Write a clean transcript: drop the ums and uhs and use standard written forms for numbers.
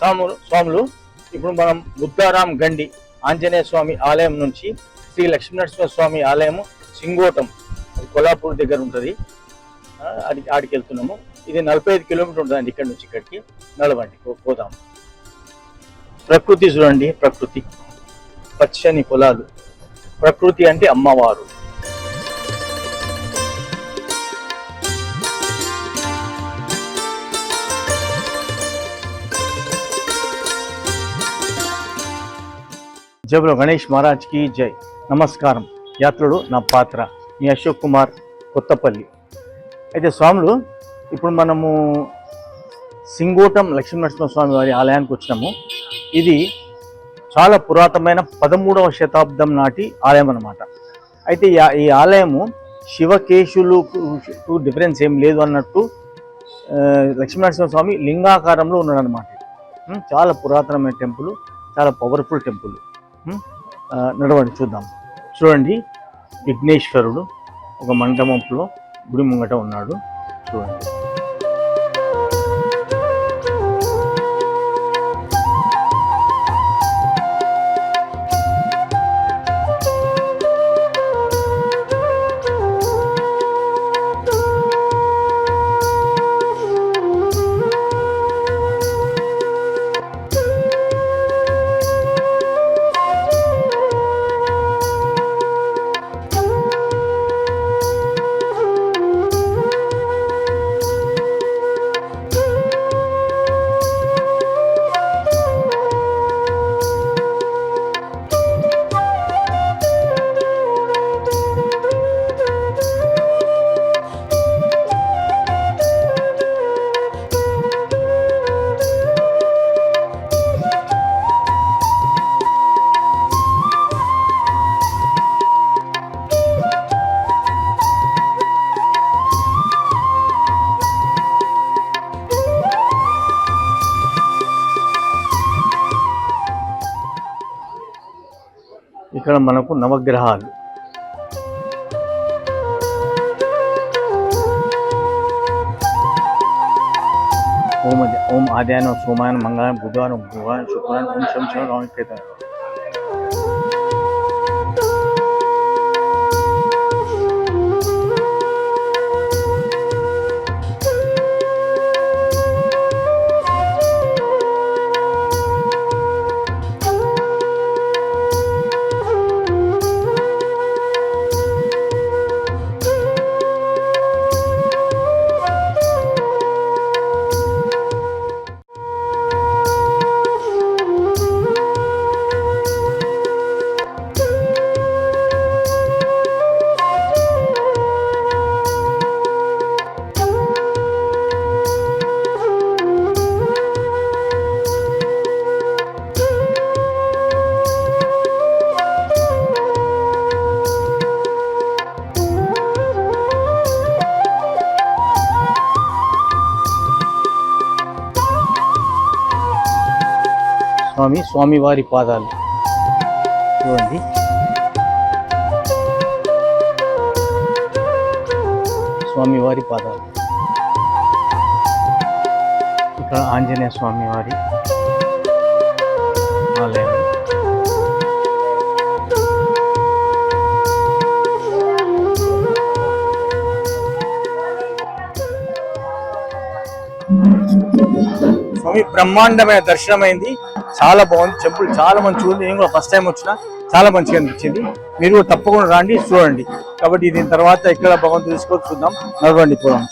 స్వాములు ఇప్పుడు మనం బుద్ధారాం గండి ఆంజనేయ స్వామి ఆలయం నుంచి శ్రీ లక్ష్మీనరసింహ స్వామి ఆలయం సింగోటం, కొల్లాపూర్ దగ్గర ఉంటుంది. ఆడికి వెళ్తున్నాము. ఇది 45 కిలోమీటర్ ఉంటుందండి ఇక్కడ నుంచి ఇక్కడికి. నడవండి పోదాం. ప్రకృతి చూడండి, ప్రకృతి, పచ్చని పొలాలు. ప్రకృతి అంటే అమ్మవారు. జై బోలో గణేష్ మహారాజ్ కి జై. నమస్కారం. యాత్రుడు నా పాత్ర, మీ అశోక్ కుమార్, కొత్తపల్లి. అయితే స్వాములు, ఇప్పుడు మనము సింగోటం లక్ష్మీనరసింహ స్వామి వారి ఆలయానికి వచ్చినాము. ఇది చాలా పురాతనమైన 13వ శతాబ్దం నాటి ఆలయం అన్నమాట. అయితే ఈ ఆలయము శివకేశులు డిఫరెన్స్ ఏం లేదు అన్నట్టు లక్ష్మీనరసింహ స్వామి లింగాకారంలో ఉన్నాడు అనమాట. చాలా పురాతనమైన టెంపుల్, చాలా పవర్ఫుల్ టెంపుల్. నడవండి చూద్దాం. చూడండి, విఘ్నేశ్వరుడు ఒక మండపంలో గుడి ముంగట ఉన్నాడు. చూడండి. ఇక్కడ మనకు నవగ్రహాలు, ఓం ఆద్యానం సోమాయన మంగళం బుధవారం భగవాన్ శుక్రవారం ఓం శంశం రామకేత. స్వామివారి పాదాలు చూడండి. స్వామివారి పాదాలు. ఇక్కడ ఆంజనేయ స్వామివారి ఆలయం. స్వామి బ్రహ్మాండమైన దర్శనమైంది. చాలా బాగుంది టెంపుల్, చాలా మంచిగా ఉంది. నేను కూడా ఫస్ట్ టైం వచ్చినా చాలా మంచిగా అనిపించింది. మీరు తప్పకుండా రండి, చూడండి. కాబట్టి దీని తర్వాత ఎక్కడ భగవంతుడు తీసుకోవచ్చు చూద్దాం. నడవండి పోదాం.